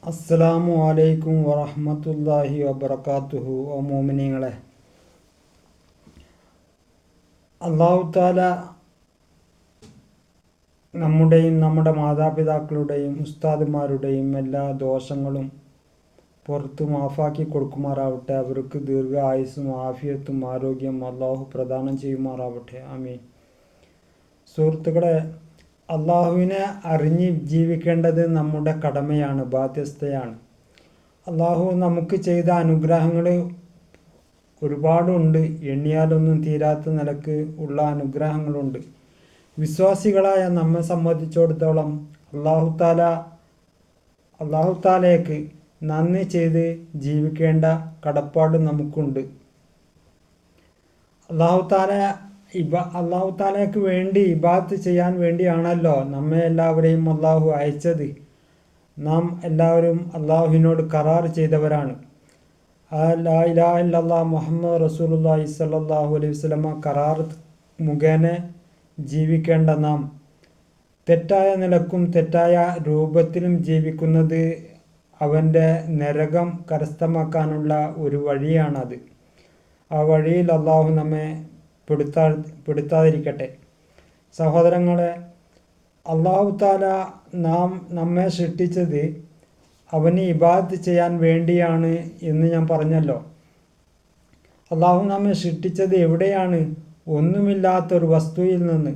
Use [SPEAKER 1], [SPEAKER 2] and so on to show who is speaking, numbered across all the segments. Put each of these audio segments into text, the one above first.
[SPEAKER 1] അസ്സലാമു അലൈക്കും വറഹ്മത്തുള്ളാഹി വബറകാതുഹു. ഓ മോമിനീങ്ങളെ, അല്ലാഹു തആല നമ്മുടെയും നമ്മുടെ മാതാപിതാക്കളുടെയും ഉസ്താദുമാരുടെയും എല്ലാ ദോഷങ്ങളും പുറത്ത് മാഫാക്കി കൊടുക്കുമാറാവട്ടെ. അവർക്ക് ദീർഘായുസ്സും ആഫിയത്തും ആരോഗ്യം അള്ളാഹു പ്രദാനം ചെയ്യുമാറാവട്ടെ. ആമീൻ. സുഹൃത്തുക്കളെ, അള്ളാഹുവിനെ അറിഞ്ഞ് ജീവിക്കേണ്ടത് നമ്മുടെ കടമയാണ്, ബാധ്യസ്ഥയാണ്. അള്ളാഹു നമുക്ക് ചെയ്ത അനുഗ്രഹങ്ങൾ ഒരുപാടുണ്ട്. എണ്ണിയാലൊന്നും തീരാത്ത നിലക്ക് ഉള്ള അനുഗ്രഹങ്ങളുണ്ട്. വിശ്വാസികളായ നമ്മെ സംബന്ധിച്ചിടത്തോളം അള്ളാഹു താലയ്ക്ക് നന്ദി ചെയ്ത് ജീവിക്കേണ്ട കടപ്പാട് നമുക്കുണ്ട്. അള്ളാഹു താലയ്ക്ക് വേണ്ടി ഇബാദത്ത് ചെയ്യാൻ വേണ്ടിയാണല്ലോ നമ്മെ എല്ലാവരെയും അള്ളാഹു അയച്ചത്. നാം എല്ലാവരും അള്ളാഹുവിനോട് കരാർ ചെയ്തവരാണ്. ലാ ഇലാഹ ഇല്ലല്ലാഹ് മുഹമ്മദ് റസൂലുള്ളാഹി സ്വല്ലല്ലാഹു അലൈഹി വസല്ലമ കരാർ മുഖേന ജീവിക്കേണ്ട നാം തെറ്റായ നിലക്കും തെറ്റായ രൂപത്തിലും ജീവിക്കുന്നത് അവൻ്റെ നരകം കരസ്ഥമാക്കാനുള്ള ഒരു വഴിയാണത്. ആ വഴിയിൽ അള്ളാഹു നമ്മെ പെടുത്താതിരിക്കട്ടെ. സഹോദരങ്ങളെ, അള്ളാഹു താല നമ്മെ സൃഷ്ടിച്ചത് അവന് ഇബാദത്ത് ചെയ്യാൻ വേണ്ടിയാണ് എന്ന് ഞാൻ പറഞ്ഞല്ലോ. അള്ളാഹു നമ്മെ സൃഷ്ടിച്ചത് എവിടെയാണ്? ഒന്നുമില്ലാത്തൊരു വസ്തുവിൽ നിന്ന്,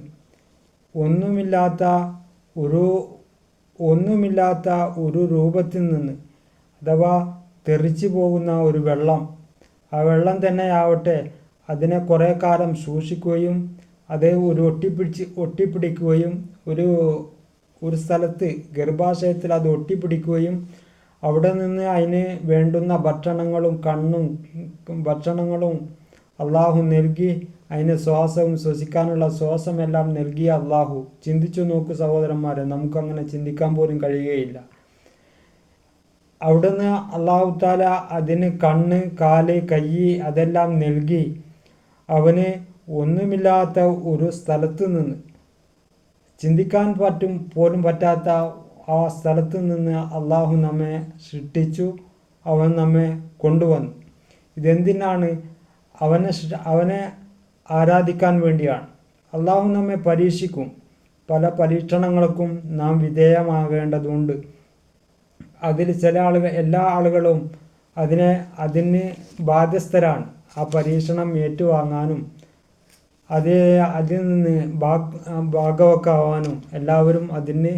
[SPEAKER 1] ഒന്നുമില്ലാത്ത ഒരു രൂപത്തിൽ നിന്ന്, അഥവാ തെറിച്ചു പോകുന്ന ഒരു വെള്ളം. ആ വെള്ളം തന്നെയാവട്ടെ, അതിനെ കുറേ കാലം സൂക്ഷിക്കുകയും അത് ഒട്ടിപ്പിടിക്കുകയും ഒരു സ്ഥലത്ത് ഗർഭാശയത്തിൽ അത് ഒട്ടിപ്പിടിക്കുകയും അവിടെ നിന്ന് അതിന് വേണ്ടുന്ന ഭക്ഷണങ്ങളും അള്ളാഹു നൽകി, അതിന് ശ്വസിക്കാനുള്ള ശ്വാസമെല്ലാം നൽകിയ അള്ളാഹു. ചിന്തിച്ചു നോക്കൂ സഹോദരന്മാരെ, നമുക്കങ്ങനെ ചിന്തിക്കാൻ പോലും കഴിയുകയില്ല. അവിടുന്ന് അള്ളാഹു താല അതിന് കണ്ണ്, കാല്, കൈ അതെല്ലാം നൽകി അവന് ഒന്നുമില്ലാത്ത ഒരു സ്ഥലത്ത് നിന്ന്, ചിന്തിക്കാൻ പോലും പറ്റാത്ത ആ സ്ഥലത്ത് നിന്ന് അള്ളാഹു നമ്മെ സൃഷ്ടിച്ചു. അവൻ നമ്മെ കൊണ്ടുവന്നു. ഇതെന്തിനാണ്? അവനെ ആരാധിക്കാൻ വേണ്ടിയാണ്. അള്ളാഹു നമ്മെ പരീക്ഷിക്കും. പല പരീക്ഷണങ്ങൾക്കും നാം വിധേയമാകേണ്ടതുണ്ട്. അതിൽ എല്ലാ ആളുകളും അതിന് ബാധ്യസ്ഥരാണ്. ആ പരീക്ഷണം ഏറ്റുവാങ്ങാനും അതിൽ നിന്ന് ഭാഗവക്കാവാനും എല്ലാവരും അതിന്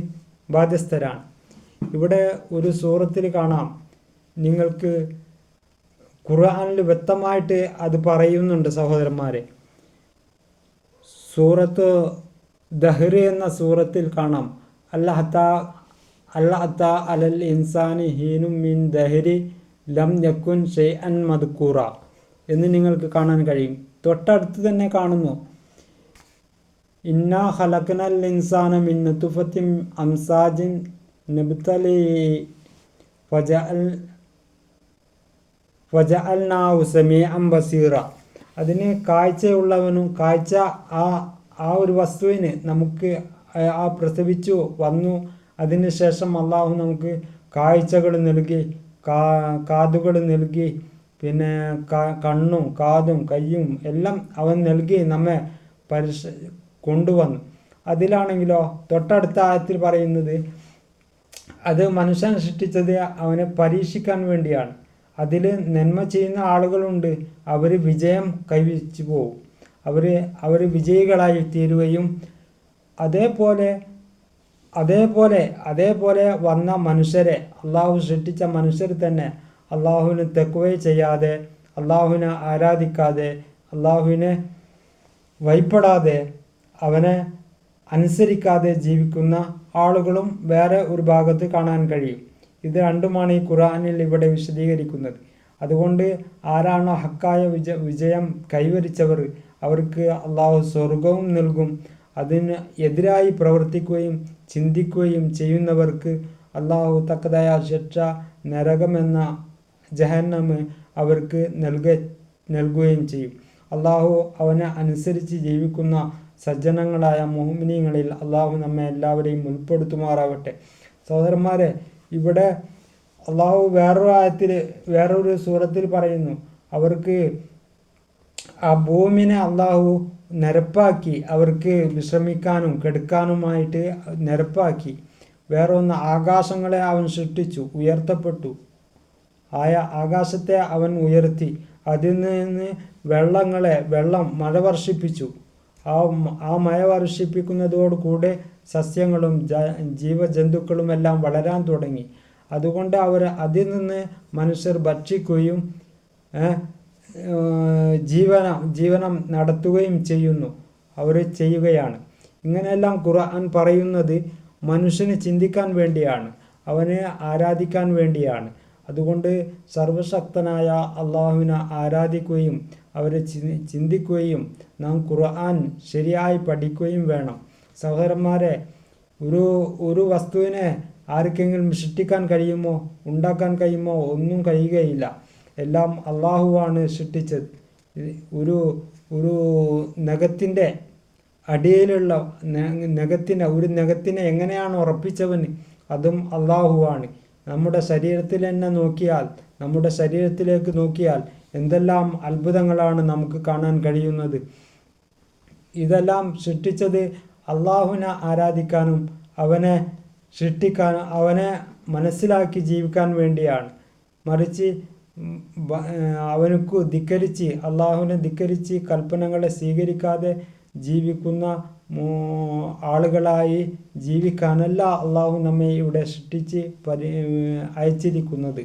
[SPEAKER 1] ബാധ്യസ്ഥരാണ്. ഇവിടെ ഒരു സൂറത്തിൽ കാണാം, നിങ്ങൾക്ക് ഖുർആനിൽ വ്യക്തമായിട്ട് അത് പറയുന്നുണ്ട് സഹോദരന്മാരെ. സൂറത്ത് ദഹ്ർ എന്ന സൂറത്തിൽ കാണാം, അല്ലാത്ത അലൽ ഇൻസാനി ഹീനും മിൻ ദഹരി ലം യക്കുൻ ഷൈഅൻ മദ്കൂറ എന്ന് നിങ്ങൾക്ക് കാണാൻ കഴിയും. തൊട്ടടുത്ത് തന്നെ കാണുന്നു, ഇന്നാ ഖലഖനൽ ഇൻസാന മിൻ നുത്ഫത്തിൻ അംസാജിൻ നബ്തലിഹി ഫജഅൽനാഹു സമീഅൻ ബസീറ. അതിന് കാഴ്ചയുള്ളവനും ആ ഒരു വസ്തുവിന് നമുക്ക് പ്രസവിച്ചു വന്നു. അതിനുശേഷം അള്ളാഹു നമുക്ക് കാഴ്ചകൾ നൽകി, കാതുകൾ നൽകി, പിന്നെ കണ്ണും കാതും കയ്യും എല്ലാം അവൻ നൽകി നമ്മെ കൊണ്ടുവന്നു. അതിലാണെങ്കിലോ തൊട്ടടുത്ത ആയത്തിൽ പറയുന്നത്, അത് മനുഷ്യൻ സൃഷ്ടിച്ചത് അവനെ പരീക്ഷിക്കാൻ വേണ്ടിയാണ്. അതിൽ നന്മ ചെയ്യുന്ന ആളുകളുണ്ട്, അവർ വിജയം കൈവരിച്ചു പോകും. അവർ വിജയികളായി തീരുകയും അതേപോലെ വന്ന മനുഷ്യരെ, അള്ളാഹു സൃഷ്ടിച്ച മനുഷ്യർ തന്നെ അള്ളാഹുവിന് തഖ്വ ചെയ്യാതെ, അള്ളാഹുവിനെ ആരാധിക്കാതെ, അള്ളാഹുവിനെ ഭയപ്പെടാതെ, അവനെ അനുസരിക്കാതെ ജീവിക്കുന്ന ആളുകളും വേറെ ഒരു ഭാഗത്ത് കാണാൻ കഴിയും. ഇത് രണ്ടുമാണ് ഈ ഖുർആനിൽ ഇവിടെ വിശദീകരിക്കുന്നത്. അതുകൊണ്ട് ആരാണോ ഹക്കായ വിജയം കൈവരിച്ചവർ, അവർക്ക് അള്ളാഹു സ്വർഗവും നൽകും. അതിന് എതിരായി പ്രവർത്തിക്കുകയും ചിന്തിക്കുകയും ചെയ്യുന്നവർക്ക് അള്ളാഹു തക്കതായ ശിക്ഷ, നരകമെന്ന ജഹന്നമ് അവർക്ക് നൽകുകയും ചെയ്യും. അള്ളാഹു അവനെ അനുസരിച്ച് ജീവിക്കുന്ന സജ്ജനങ്ങളായ മുഅ്മിനീങ്ങളിൽ അള്ളാഹു നമ്മെ എല്ലാവരെയും ഉൾപ്പെടുത്തുമാറാവട്ടെ. സഹോദരന്മാരെ, ഇവിടെ അള്ളാഹു വേറൊരു സൂറത്തിൽ പറയുന്നു, അവർക്ക് ആ ഭൂമിനെ അള്ളാഹു നിരപ്പാക്കി, അവർക്ക് വിശ്രമിക്കാനും കെടുക്കാനുമായിട്ട് നിരപ്പാക്കി. വേറൊന്ന്, ആകാശങ്ങളെ അവൻ സൃഷ്ടിച്ചു, ഉയർത്തപ്പെട്ടു. ആകാശത്തെ അവൻ ഉയർത്തി, അതിൽ നിന്ന് മഴ വർഷിപ്പിച്ചു. ആ മഴ വർഷിപ്പിക്കുന്നതോടുകൂടെ സസ്യങ്ങളും ജീവജന്തുക്കളുമെല്ലാം വളരാൻ തുടങ്ങി. അതുകൊണ്ട് അതിൽ നിന്ന് മനുഷ്യർ ഭക്ഷിക്കുകയും ജീവനം നടത്തുകയും ചെയ്യുകയാണ്. ഇങ്ങനെയെല്ലാം ഖുർആൻ പറയുന്നത് മനുഷ്യന് ചിന്തിക്കാൻ വേണ്ടിയാണ്, അവനെ ആരാധിക്കാൻ വേണ്ടിയാണ്. അതുകൊണ്ട് സർവശക്തനായ അള്ളാഹുവിനെ ആരാധിക്കുകയും അവരെ ചിന്തിക്കുകയും നാം ഖുർആൻ ശരിയായി പഠിക്കുകയും വേണം. സഹോദരന്മാരെ, ഒരു വസ്തുവിനെ ആർക്കെങ്കിലും സൃഷ്ടിക്കാൻ കഴിയുമോ, ഉണ്ടാക്കാൻ കഴിയുമോ? ഒന്നും കഴിയുകയില്ല. എല്ലാം അള്ളാഹുവാണ് സൃഷ്ടിച്ചത്. ഒരു നഖത്തിൻ്റെ അടിയിലുള്ള നഖത്തിനെ എങ്ങനെയാണ് ഉറപ്പിച്ചവന്, അതും അള്ളാഹുവാണ്. നമ്മുടെ ശരീരത്തിലേക്ക് നോക്കിയാൽ എന്തെല്ലാം അത്ഭുതങ്ങളാണ് നമുക്ക് കാണാൻ കഴിയുന്നത്. ഇതെല്ലാം സൃഷ്ടിച്ചത് അള്ളാഹുവിനെ ആരാധിക്കാനും അവനെ സൃഷ്ടിക്കാനും അവനെ മനസ്സിലാക്കി ജീവിക്കാൻ വേണ്ടിയാണ്. മറിച്ച് അള്ളാഹുവിനെ ധിക്കരിച്ച് കൽപ്പനകളെ സ്വീകരിക്കാതെ ജീവിക്കുന്ന ആളുകളായി ജീവിക്കാനല്ല അള്ളാഹു നമ്മെ ഇവിടെ സൃഷ്ടിച്ച് അയച്ചിരിക്കുന്നത്.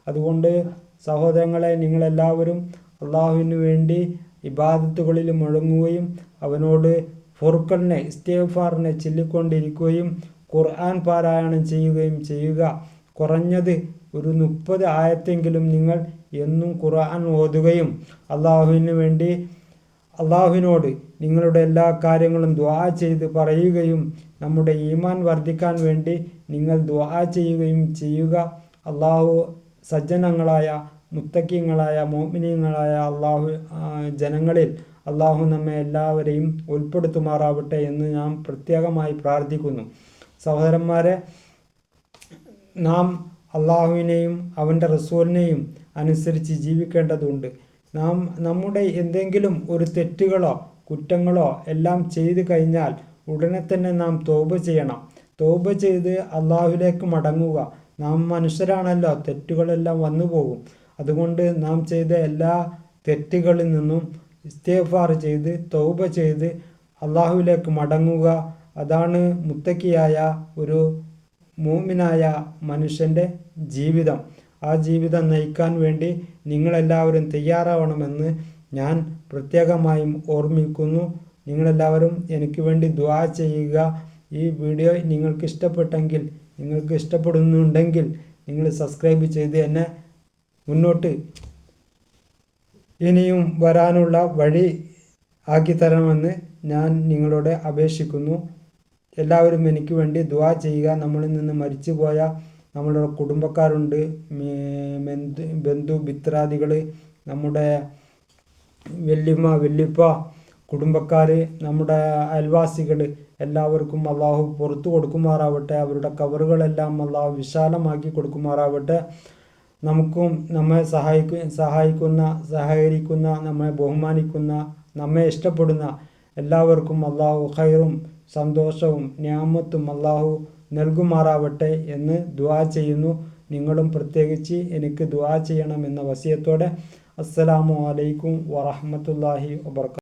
[SPEAKER 1] അതുകൊണ്ട് സഹോദരങ്ങളെ, നിങ്ങളെല്ലാവരും അള്ളാഹുവിന് വേണ്ടി ഇബാദത്തുകളിൽ മുഴങ്ങുകയും അവനോട് ഫുർഖനെ ഇസ്തിഗ്ഫാറിനെ ചൊല്ലിക്കൊണ്ടിരിക്കുകയും ഖുർആൻ പാരായണം ചെയ്യുകയും ചെയ്യുക. കുറഞ്ഞത് ഒരു 30 ആയത്തെങ്കിലും നിങ്ങൾ എന്നും ഖുർആൻ ഓതുകയും അള്ളാഹുവിനോട് നിങ്ങളുടെ എല്ലാ കാര്യങ്ങളും ദുആ ചെയ്ത് പറയുകയും നമ്മുടെ ഈമാൻ വർദ്ധിക്കാൻ വേണ്ടി നിങ്ങൾ ദുആ ചെയ്യുകയും ചെയ്യുക. അള്ളാഹു സജ്ജനങ്ങളായ മുത്തഖീങ്ങളായ മുഅ്മിനീങ്ങളായ ജനങ്ങളിൽ അള്ളാഹു നമ്മെ എല്ലാവരെയും ഉൾപ്പെടുത്തുമാറാവട്ടെ എന്ന് ഞാൻ പ്രത്യേകമായി പ്രാർത്ഥിക്കുന്നു. സഹോദരന്മാരെ, നാം അള്ളാഹുവിനെയും അവൻ്റെ റസൂലിനെയും അനുസരിച്ച് ജീവിക്കേണ്ടതുണ്ട്. നാം നമ്മുടെ എന്തെങ്കിലും ഒരു തെറ്റുകളോ കുറ്റങ്ങളോ എല്ലാം ചെയ്തു കഴിഞ്ഞാൽ ഉടനെ തന്നെ നാം തൗബ ചെയ്യണം. തൗബ ചെയ്ത് അള്ളാഹുവിലേക്ക് മടങ്ങുക. നാം മനുഷ്യരാണല്ലോ, തെറ്റുകളെല്ലാം വന്നു പോകും. അതുകൊണ്ട് നാം ചെയ്ത എല്ലാ തെറ്റുകളിൽ നിന്നും ഇസ്തിഗ്ഫാർ ചെയ്ത് തൗബ ചെയ്ത് അള്ളാഹുവിലേക്ക് മടങ്ങുക. അതാണ് മുത്തക്കിയായ ഒരു മുഅ്മിനായ മനുഷ്യൻ്റെ ജീവിതം. ആ ജീവിതം നയിക്കാൻ വേണ്ടി നിങ്ങളെല്ലാവരും തയ്യാറാവണമെന്ന് ഞാൻ പ്രത്യേകമായും ഓർമ്മിക്കുന്നു. നിങ്ങളെല്ലാവരും എനിക്ക് വേണ്ടി ദുആ ചെയ്യുക. ഈ വീഡിയോ നിങ്ങൾക്ക് ഇഷ്ടപ്പെടുന്നുണ്ടെങ്കിൽ നിങ്ങൾ സബ്സ്ക്രൈബ് ചെയ്ത് എന്നെ മുന്നോട്ട് ഇനിയും വരാനുള്ള വഴി ആക്കിത്തരണമെന്ന് ഞാൻ നിങ്ങളോട് അപേക്ഷിക്കുന്നു. എല്ലാവരും എനിക്ക് വേണ്ടി ദുആ ചെയ്യുക. നമ്മളിൽ നിന്ന് മരിച്ചുപോയ നമ്മളുടെ കുടുംബക്കാരുണ്ട്, ബന്ധു മിത്രാദികൾ, നമ്മുടെ വല്യമ്മ വല്യപ്പ കുടുംബക്കാർ, നമ്മുടെ അയൽവാസികൾ, എല്ലാവർക്കും അള്ളാഹു പുറത്തു കൊടുക്കുമാറാവട്ടെ. അവരുടെ കബറുകളെല്ലാം അള്ളാഹു വിശാലമാക്കി കൊടുക്കുമാറാവട്ടെ. നമുക്കും നമ്മെ സഹകരിക്കുന്ന നമ്മെ ബഹുമാനിക്കുന്ന നമ്മെ ഇഷ്ടപ്പെടുന്ന എല്ലാവർക്കും അള്ളാഹു ഖൈറും സന്തോഷവും നിഅമത്തും അള്ളാഹു നൽകുമാറാവട്ടെ എന്ന് ദുആ ചെയ്യുന്നു. നിങ്ങളും പ്രത്യേകിച്ച് എനിക്ക് ദുആ ചെയ്യണമെന്ന വസിയത്തോടെ അസ്സലാമു അലൈക്കും വറഹ്മത്തുള്ളാഹി വബറകാതുഹു.